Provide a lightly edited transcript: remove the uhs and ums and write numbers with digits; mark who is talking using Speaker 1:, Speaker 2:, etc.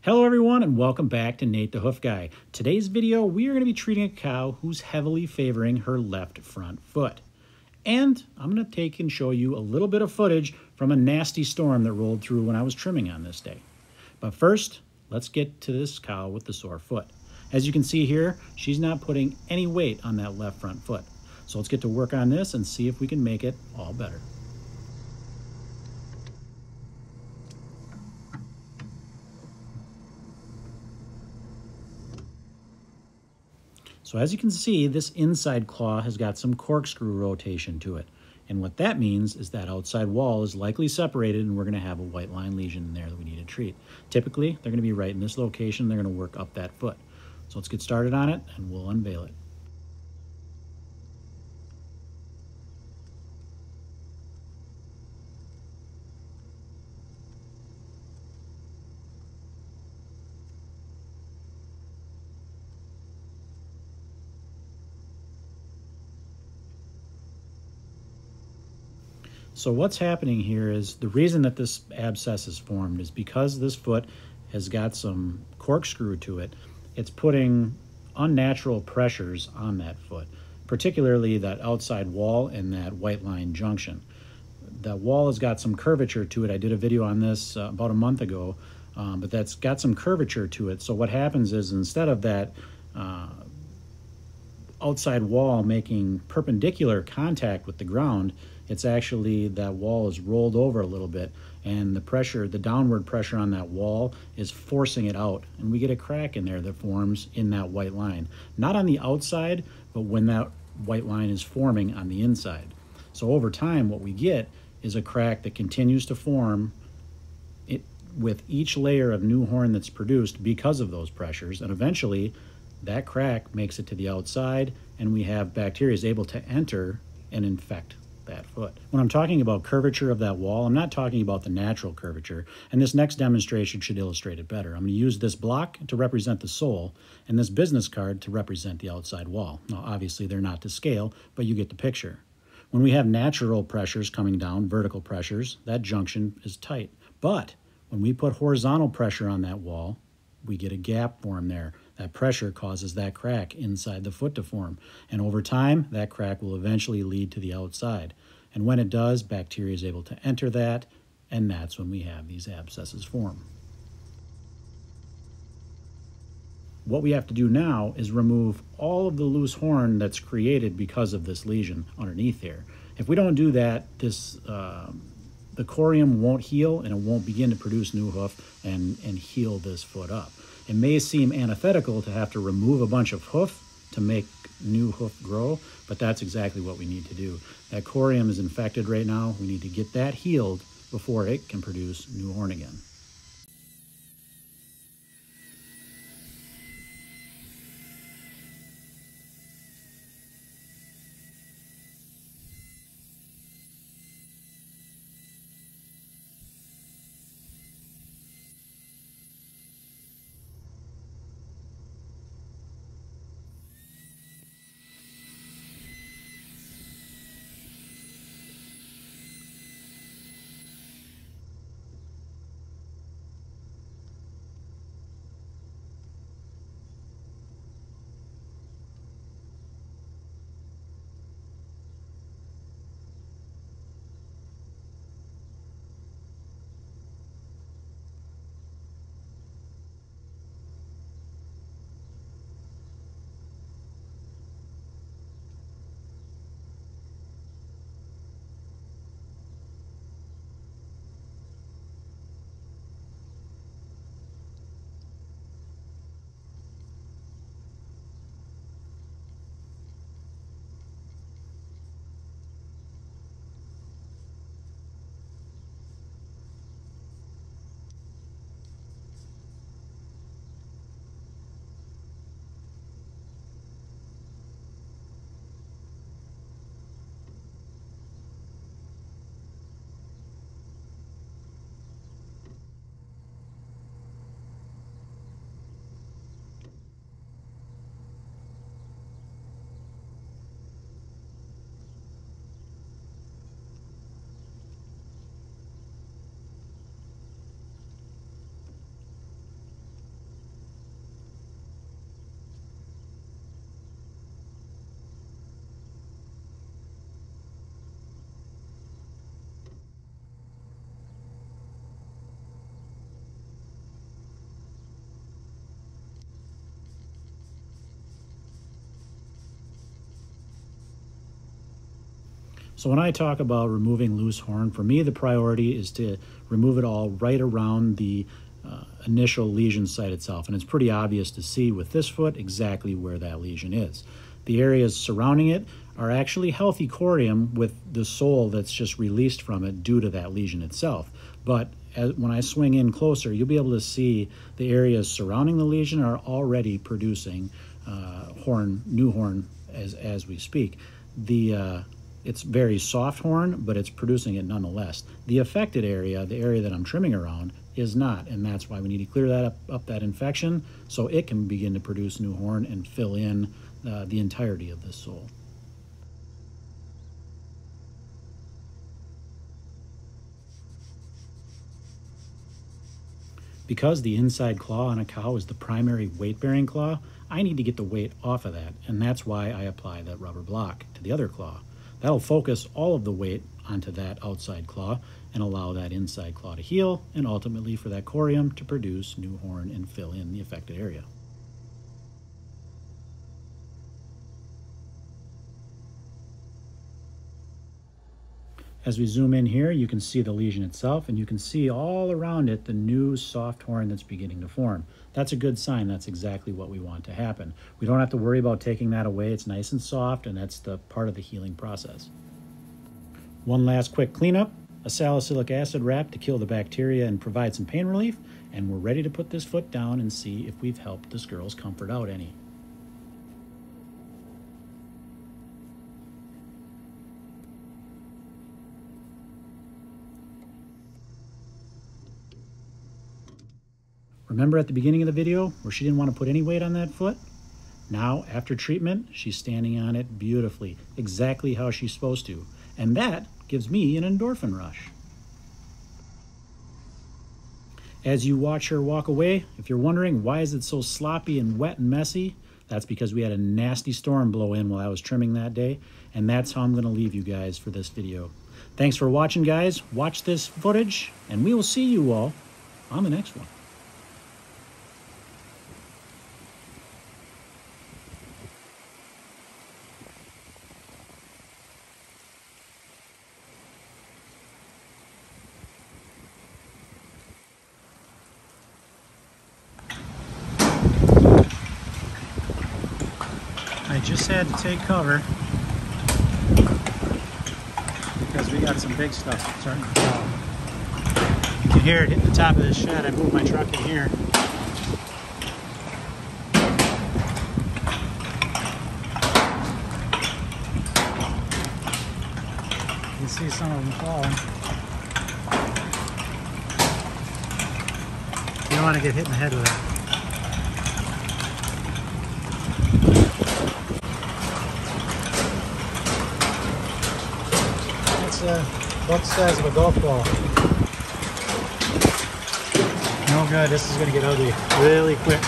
Speaker 1: Hello everyone and welcome back to Nate the Hoof Guy. Today's video we are going to be treating a cow who's heavily favoring her left front foot. And I'm going to take and show you a little bit of footage from a nasty storm that rolled through when I was trimming on this day. But first, let's get to this cow with the sore foot. As you can see here, she's not putting any weight on that left front foot. So let's get to work on this and see if we can make it all better. So as you can see, this inside claw has got some corkscrew rotation to it. And what that means is that outside wall is likely separated and we're going to have a white line lesion in there that we need to treat. Typically, they're going to be right in this location. They're going to work up that foot. So let's get started on it and we'll unveil it. So what's happening here is the reason that this abscess is formed is because this foot has got some corkscrew to it. It's putting unnatural pressures on that foot, particularly that outside wall and that white line junction. That wall has got some curvature to it. I did a video on this about a month ago, but that's got some curvature to it. So what happens is instead of that outside wall making perpendicular contact with the ground, it's actually that wall is rolled over a little bit and the pressure, the downward pressure on that wall is forcing it out, and we get a crack in there that forms in that white line. Not on the outside, but when that white line is forming on the inside. So over time what we get is a crack that continues to form with each layer of new horn that's produced because of those pressures, and eventually that crack makes it to the outside and we have bacteria is able to enter and infect that foot. When I'm talking about curvature of that wall, I'm not talking about the natural curvature, and this next demonstration should illustrate it better. I'm going to use this block to represent the sole and this business card to represent the outside wall. Now obviously they're not to scale, but you get the picture. When we have natural pressures coming down, vertical pressures, that junction is tight. But when we put horizontal pressure on that wall, we get a gap form there. That pressure causes that crack inside the foot to form. And over time, that crack will eventually lead to the outside. And when it does, bacteria is able to enter that, and that's when we have these abscesses form. What we have to do now is remove all of the loose horn that's created because of this lesion underneath here. If we don't do that, the corium won't heal and it won't begin to produce new hoof and heal this foot up. It may seem antithetical to have to remove a bunch of hoof to make new hoof grow, but that's exactly what we need to do. That corium is infected right now. We need to get that healed before it can produce new horn again. So when I talk about removing loose horn, for me the priority is to remove it all right around the initial lesion site itself. And it's pretty obvious to see with this foot exactly where that lesion is. The areas surrounding it are actually healthy corium with the sole that's just released from it due to that lesion itself. But when I swing in closer, you'll be able to see the areas surrounding the lesion are already producing new horn as we speak. It's very soft horn, but it's producing it nonetheless. The affected area, the area that I'm trimming around, is not, and that's why we need to clear that up that infection so it can begin to produce new horn and fill in the entirety of this sole. Because the inside claw on a cow is the primary weight-bearing claw, I need to get the weight off of that, and that's why I apply that rubber block to the other claw. That'll focus all of the weight onto that outside claw and allow that inside claw to heal, and ultimately for that corium to produce new horn and fill in the affected area. As we zoom in here, you can see the lesion itself, and you can see all around it the new soft horn that's beginning to form. That's a good sign. That's exactly what we want to happen. We don't have to worry about taking that away. It's nice and soft, and that's the part of the healing process. One last quick cleanup, a salicylic acid wrap to kill the bacteria and provide some pain relief, and we're ready to put this foot down and see if we've helped this girl's comfort out any. Remember at the beginning of the video where she didn't want to put any weight on that foot? Now, after treatment, she's standing on it beautifully, exactly how she's supposed to. And that gives me an endorphin rush. As you watch her walk away, if you're wondering why is it so sloppy and wet and messy, that's because we had a nasty storm blow in while I was trimming that day, and that's how I'm going to leave you guys for this video. Thanks for watching, guys. Watch this footage, and we will see you all on the next one. I just had to take cover because we got some big stuff starting to fall. You can hear it hitting the top of this shed. I moved my truck in here. You can see some of them falling. You don't want to get hit in the head with it. About the size of a golf ball. No good, this is going to get ugly really quick.